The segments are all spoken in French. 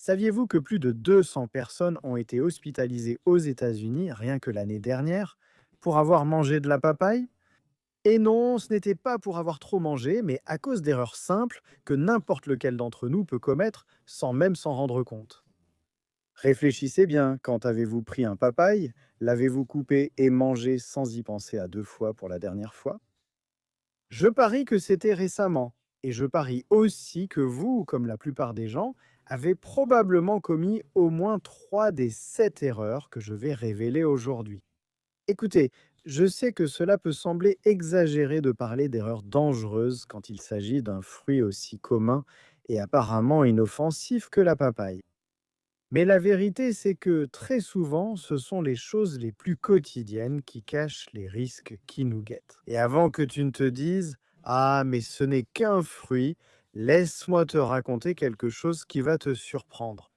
Saviez-vous que plus de 200 personnes ont été hospitalisées aux États-Unis rien que l'année dernière pour avoir mangé de la papaye? Et non, ce n'était pas pour avoir trop mangé, mais à cause d'erreurs simples que n'importe lequel d'entre nous peut commettre sans même s'en rendre compte. Réfléchissez bien, quand avez-vous pris un papaye? L'avez-vous coupé et mangé sans y penser à deux fois pour la dernière fois? Je parie que c'était récemment. Et je parie aussi que vous, comme la plupart des gens, avez probablement commis au moins 3 des 7 erreurs que je vais révéler aujourd'hui. Écoutez, je sais que cela peut sembler exagéré de parler d'erreurs dangereuses quand il s'agit d'un fruit aussi commun et apparemment inoffensif que la papaye. Mais la vérité, c'est que très souvent, ce sont les choses les plus quotidiennes qui cachent les risques qui nous guettent. Et avant que tu ne te dises: «Ah, mais ce n'est qu'un fruit», laisse-moi te raconter quelque chose qui va te surprendre.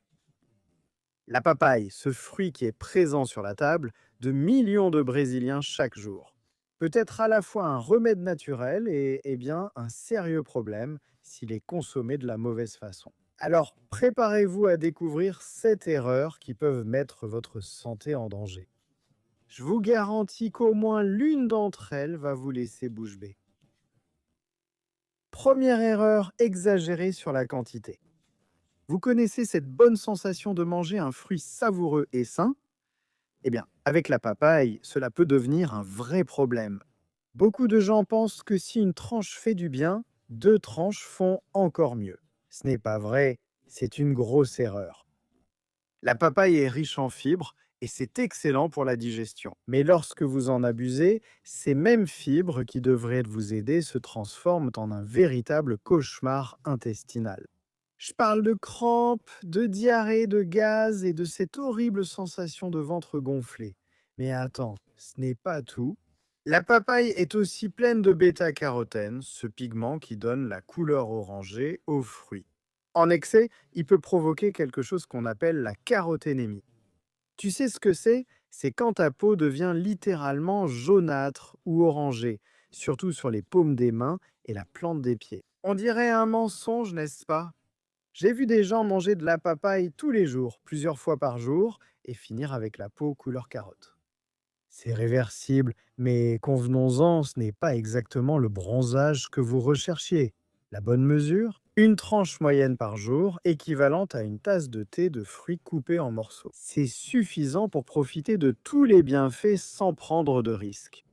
La papaye, ce fruit qui est présent sur la table de millions de Brésiliens chaque jour, peut être à la fois un remède naturel et bien un sérieux problème s'il est consommé de la mauvaise façon. Alors, préparez-vous à découvrir 7 erreurs qui peuvent mettre votre santé en danger. Je vous garantis qu'au moins l'une d'entre elles va vous laisser bouche bée. Première erreur, exagérer sur la quantité. Vous connaissez cette bonne sensation de manger un fruit savoureux et sain? Eh bien, avec la papaye, cela peut devenir un vrai problème. Beaucoup de gens pensent que si une tranche fait du bien, deux tranches font encore mieux. Ce n'est pas vrai, c'est une grosse erreur. La papaye est riche en fibres et c'est excellent pour la digestion. Mais lorsque vous en abusez, ces mêmes fibres qui devraient vous aider se transforment en un véritable cauchemar intestinal. Je parle de crampes, de diarrhée, de gaz et de cette horrible sensation de ventre gonflé. Mais attends, ce n'est pas tout. La papaye est aussi pleine de bêta-carotène, ce pigment qui donne la couleur orangée aux fruits. En excès, il peut provoquer quelque chose qu'on appelle la caroténémie. Tu sais ce que c'est? C'est quand ta peau devient littéralement jaunâtre ou orangée, surtout sur les paumes des mains et la plante des pieds. On dirait un mensonge, n'est-ce pas? J'ai vu des gens manger de la papaye tous les jours, plusieurs fois par jour, et finir avec la peau couleur carotte. C'est réversible, mais convenons-en, ce n'est pas exactement le bronzage que vous recherchiez. La bonne mesure? Une tranche moyenne par jour, équivalente à une tasse de thé de fruits coupés en morceaux. C'est suffisant pour profiter de tous les bienfaits sans prendre de risques.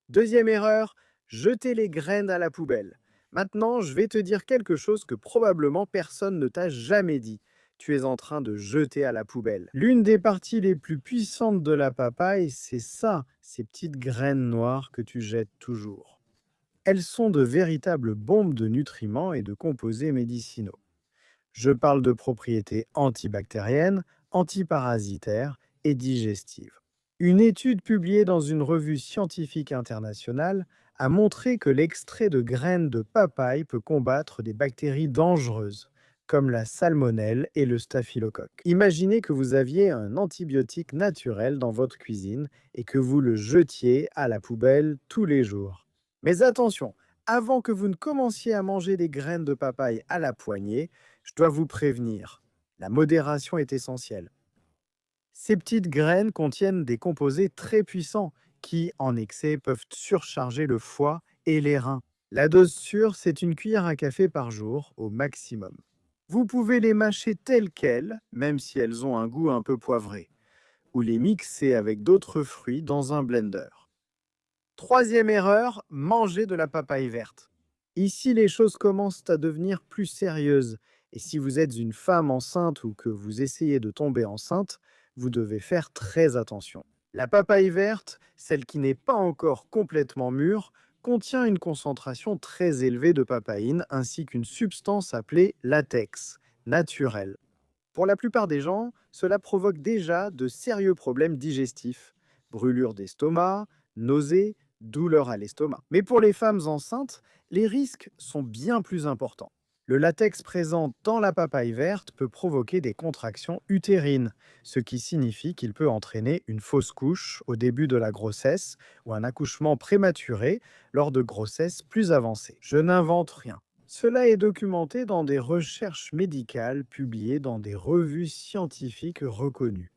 Deuxième erreur, jeter les graines à la poubelle. Maintenant, je vais te dire quelque chose que probablement personne ne t'a jamais dit. Tu es en train de jeter à la poubelle. L'une des parties les plus puissantes de la papaye, c'est ça, ces petites graines noires que tu jettes toujours. Elles sont de véritables bombes de nutriments et de composés médicinaux. Je parle de propriétés antibactériennes, antiparasitaires et digestives. Une étude publiée dans une revue scientifique internationale a montré que l'extrait de graines de papaye peut combattre des bactéries dangereuses, comme la salmonelle et le staphylocoque. Imaginez que vous aviez un antibiotique naturel dans votre cuisine et que vous le jetiez à la poubelle tous les jours. Mais attention, avant que vous ne commenciez à manger des graines de papaye à la poignée, je dois vous prévenir, la modération est essentielle. Ces petites graines contiennent des composés très puissants qui, en excès, peuvent surcharger le foie et les reins. La dose sûre, c'est une cuillère à café par jour au maximum. Vous pouvez les mâcher telles quelles, même si elles ont un goût un peu poivré, ou les mixer avec d'autres fruits dans un blender. Troisième erreur, manger de la papaye verte. Ici, les choses commencent à devenir plus sérieuses. Et si vous êtes une femme enceinte ou que vous essayez de tomber enceinte, vous devez faire très attention. La papaye verte, celle qui n'est pas encore complètement mûre, contient une concentration très élevée de papaïne ainsi qu'une substance appelée latex, naturelle. Pour la plupart des gens, cela provoque déjà de sérieux problèmes digestifs, brûlures d'estomac, nausées, douleurs à l'estomac. Mais pour les femmes enceintes, les risques sont bien plus importants. Le latex présent dans la papaye verte peut provoquer des contractions utérines, ce qui signifie qu'il peut entraîner une fausse couche au début de la grossesse ou un accouchement prématuré lors de grossesses plus avancées. Je n'invente rien. Cela est documenté dans des recherches médicales publiées dans des revues scientifiques reconnues.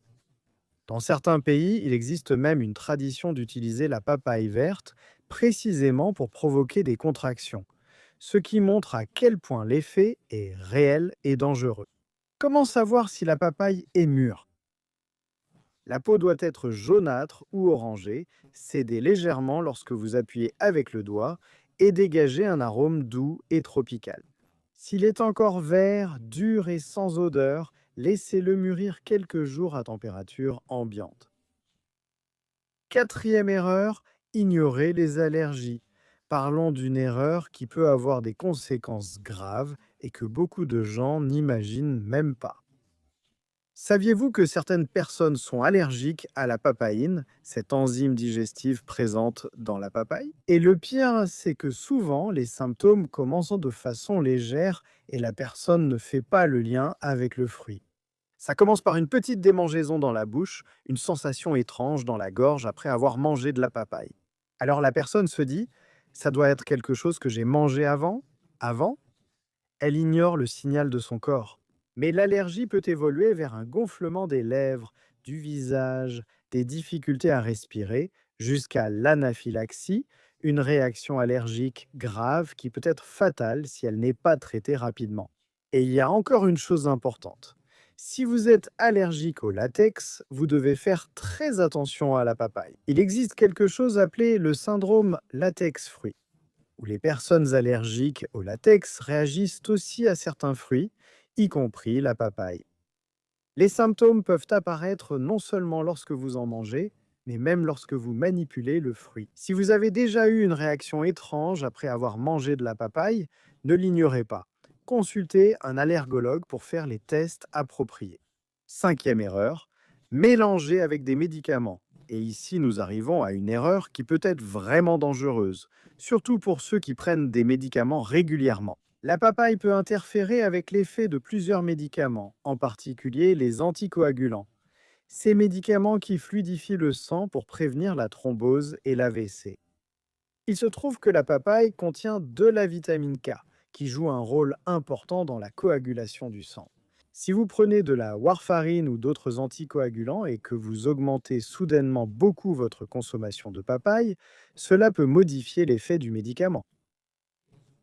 Dans certains pays, il existe même une tradition d'utiliser la papaye verte précisément pour provoquer des contractions, ce qui montre à quel point l'effet est réel et dangereux. Comment savoir si la papaye est mûre? La peau doit être jaunâtre ou orangée, céder légèrement lorsque vous appuyez avec le doigt et dégager un arôme doux et tropical. S'il est encore vert, dur et sans odeur, laissez-le mûrir quelques jours à température ambiante. Quatrième erreur, ignorer les allergies. Parlons d'une erreur qui peut avoir des conséquences graves et que beaucoup de gens n'imaginent même pas. Saviez-vous que certaines personnes sont allergiques à la papaïne, cette enzyme digestive présente dans la papaye? Et le pire, c'est que souvent, les symptômes commencent de façon légère et la personne ne fait pas le lien avec le fruit. Ça commence par une petite démangeaison dans la bouche, une sensation étrange dans la gorge après avoir mangé de la papaye. Alors la personne se dit, ça doit être quelque chose que j'ai mangé avant? Avant? Elle ignore le signal de son corps. Mais l'allergie peut évoluer vers un gonflement des lèvres, du visage, des difficultés à respirer, jusqu'à l'anaphylaxie, une réaction allergique grave qui peut être fatale si elle n'est pas traitée rapidement. Et il y a encore une chose importante. Si vous êtes allergique au latex, vous devez faire très attention à la papaye. Il existe quelque chose appelé le syndrome latex-fruit, où les personnes allergiques au latex réagissent aussi à certains fruits, y compris la papaye. Les symptômes peuvent apparaître non seulement lorsque vous en mangez, mais même lorsque vous manipulez le fruit. Si vous avez déjà eu une réaction étrange après avoir mangé de la papaye, ne l'ignorez pas. Consultez un allergologue pour faire les tests appropriés. Cinquième erreur, mélanger avec des médicaments. Et ici, nous arrivons à une erreur qui peut être vraiment dangereuse, surtout pour ceux qui prennent des médicaments régulièrement. La papaye peut interférer avec l'effet de plusieurs médicaments, en particulier les anticoagulants. Ces médicaments qui fluidifient le sang pour prévenir la thrombose et l'AVC. Il se trouve que la papaye contient de la vitamine K, qui joue un rôle important dans la coagulation du sang. Si vous prenez de la warfarine ou d'autres anticoagulants et que vous augmentez soudainement beaucoup votre consommation de papaye, cela peut modifier l'effet du médicament.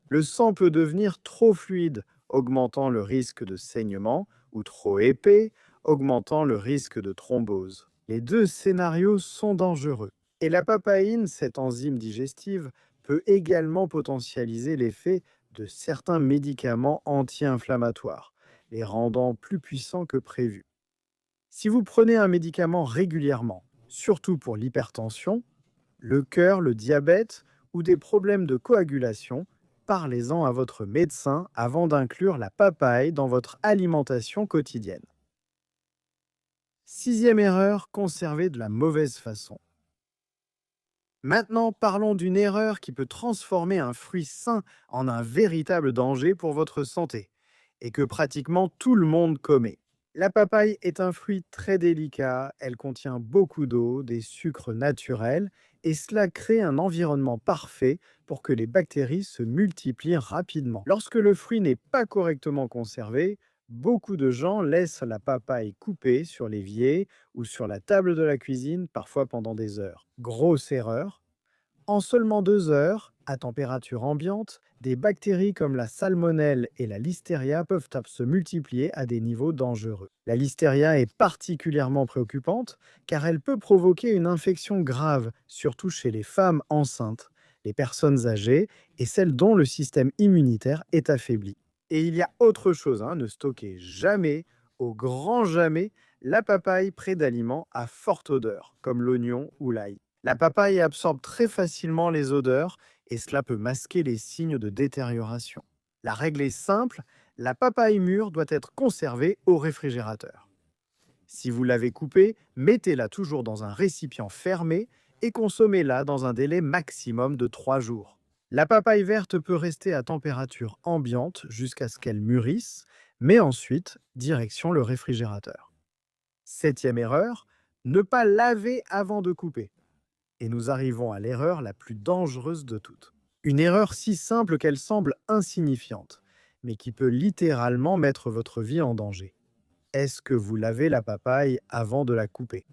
Le sang peut devenir trop fluide, augmentant le risque de saignement, ou trop épais, augmentant le risque de thrombose. Les deux scénarios sont dangereux. Et la papaïne, cette enzyme digestive, peut également potentialiser l'effet de certains médicaments anti-inflammatoires, les rendant plus puissants que prévu. Si vous prenez un médicament régulièrement, surtout pour l'hypertension, le cœur, le diabète ou des problèmes de coagulation, parlez-en à votre médecin avant d'inclure la papaye dans votre alimentation quotidienne. Sixième erreur, conserver de la mauvaise façon. Maintenant, parlons d'une erreur qui peut transformer un fruit sain en un véritable danger pour votre santé, et que pratiquement tout le monde commet. La papaye est un fruit très délicat, elle contient beaucoup d'eau, des sucres naturels, et cela crée un environnement parfait pour que les bactéries se multiplient rapidement. Lorsque le fruit n'est pas correctement conservé, beaucoup de gens laissent la papaye coupée sur l'évier ou sur la table de la cuisine, parfois pendant des heures. Grosse erreur. En seulement 2 heures, à température ambiante, des bactéries comme la salmonelle et la listeria peuvent se multiplier à des niveaux dangereux. La listeria est particulièrement préoccupante car elle peut provoquer une infection grave, surtout chez les femmes enceintes, les personnes âgées et celles dont le système immunitaire est affaibli. Et il y a autre chose, ne stockez jamais, au grand jamais, la papaye près d'aliments à forte odeur, comme l'oignon ou l'ail. La papaye absorbe très facilement les odeurs et cela peut masquer les signes de détérioration. La règle est simple, la papaye mûre doit être conservée au réfrigérateur. Si vous l'avez coupée, mettez-la toujours dans un récipient fermé et consommez-la dans un délai maximum de 3 jours. La papaye verte peut rester à température ambiante jusqu'à ce qu'elle mûrisse, mais ensuite, direction le réfrigérateur. Septième erreur, ne pas laver avant de couper. Et nous arrivons à l'erreur la plus dangereuse de toutes. Une erreur si simple qu'elle semble insignifiante, mais qui peut littéralement mettre votre vie en danger. Est-ce que vous lavez la papaye avant de la couper?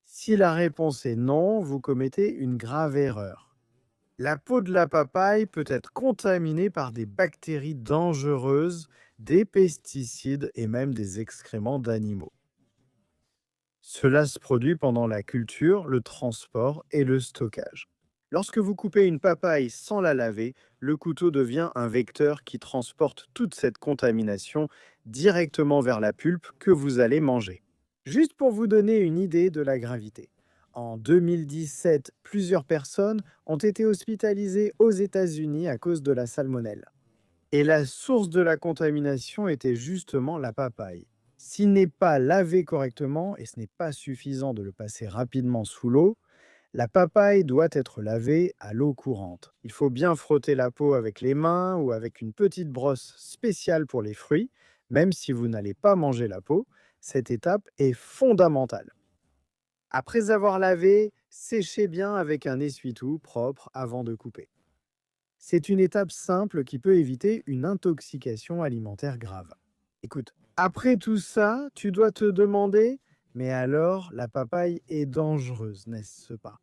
Si la réponse est non, vous commettez une grave erreur. La peau de la papaye peut être contaminée par des bactéries dangereuses, des pesticides et même des excréments d'animaux. Cela se produit pendant la culture, le transport et le stockage. Lorsque vous coupez une papaye sans la laver, le couteau devient un vecteur qui transporte toute cette contamination directement vers la pulpe que vous allez manger. Juste pour vous donner une idée de la gravité. En 2017, plusieurs personnes ont été hospitalisées aux États-Unis à cause de la salmonelle. Et la source de la contamination était justement la papaye. S'il n'est pas lavé correctement, et ce n'est pas suffisant de le passer rapidement sous l'eau, la papaye doit être lavée à l'eau courante. Il faut bien frotter la peau avec les mains ou avec une petite brosse spéciale pour les fruits, même si vous n'allez pas manger la peau. Cette étape est fondamentale. Après avoir lavé, séchez bien avec un essuie-tout propre avant de couper. C'est une étape simple qui peut éviter une intoxication alimentaire grave. Écoute, après tout ça, tu dois te demander, mais alors la papaye est dangereuse, n'est-ce pas?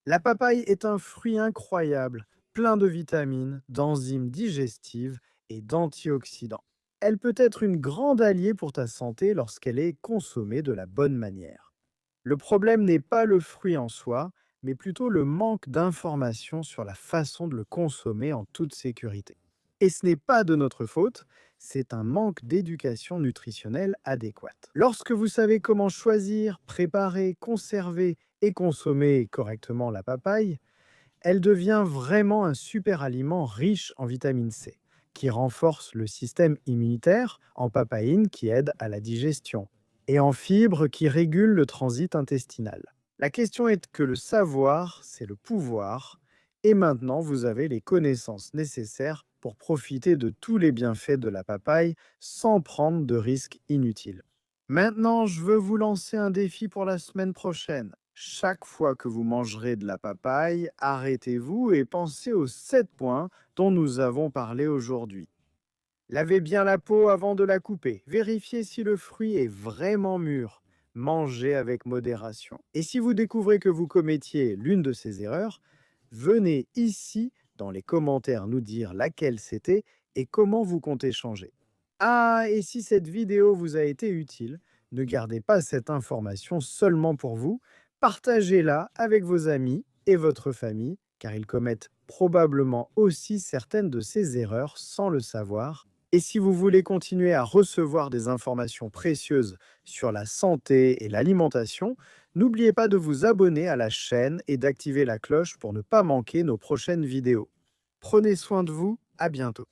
La papaye est un fruit incroyable, plein de vitamines, d'enzymes digestives et d'antioxydants. Elle peut être une grande alliée pour ta santé lorsqu'elle est consommée de la bonne manière. Le problème n'est pas le fruit en soi, mais plutôt le manque d'informations sur la façon de le consommer en toute sécurité. Et ce n'est pas de notre faute, c'est un manque d'éducation nutritionnelle adéquate. Lorsque vous savez comment choisir, préparer, conserver et consommer correctement la papaye, elle devient vraiment un super aliment riche en vitamine C, qui renforce le système immunitaire, en papaïne qui aide à la digestion, et en fibres qui régulent le transit intestinal. La question est que le savoir, c'est le pouvoir, et maintenant vous avez les connaissances nécessaires pour profiter de tous les bienfaits de la papaye sans prendre de risques inutiles. Maintenant, je veux vous lancer un défi pour la semaine prochaine. Chaque fois que vous mangerez de la papaye, arrêtez-vous et pensez aux 7 points dont nous avons parlé aujourd'hui. Lavez bien la peau avant de la couper. Vérifiez si le fruit est vraiment mûr. Mangez avec modération. Et si vous découvrez que vous commettiez l'une de ces erreurs, venez ici dans les commentaires nous dire laquelle c'était et comment vous comptez changer. Ah, et si cette vidéo vous a été utile, ne gardez pas cette information seulement pour vous, partagez-la avec vos amis et votre famille, car ils commettent probablement aussi certaines de ces erreurs sans le savoir. Et si vous voulez continuer à recevoir des informations précieuses sur la santé et l'alimentation, n'oubliez pas de vous abonner à la chaîne et d'activer la cloche pour ne pas manquer nos prochaines vidéos. Prenez soin de vous, à bientôt.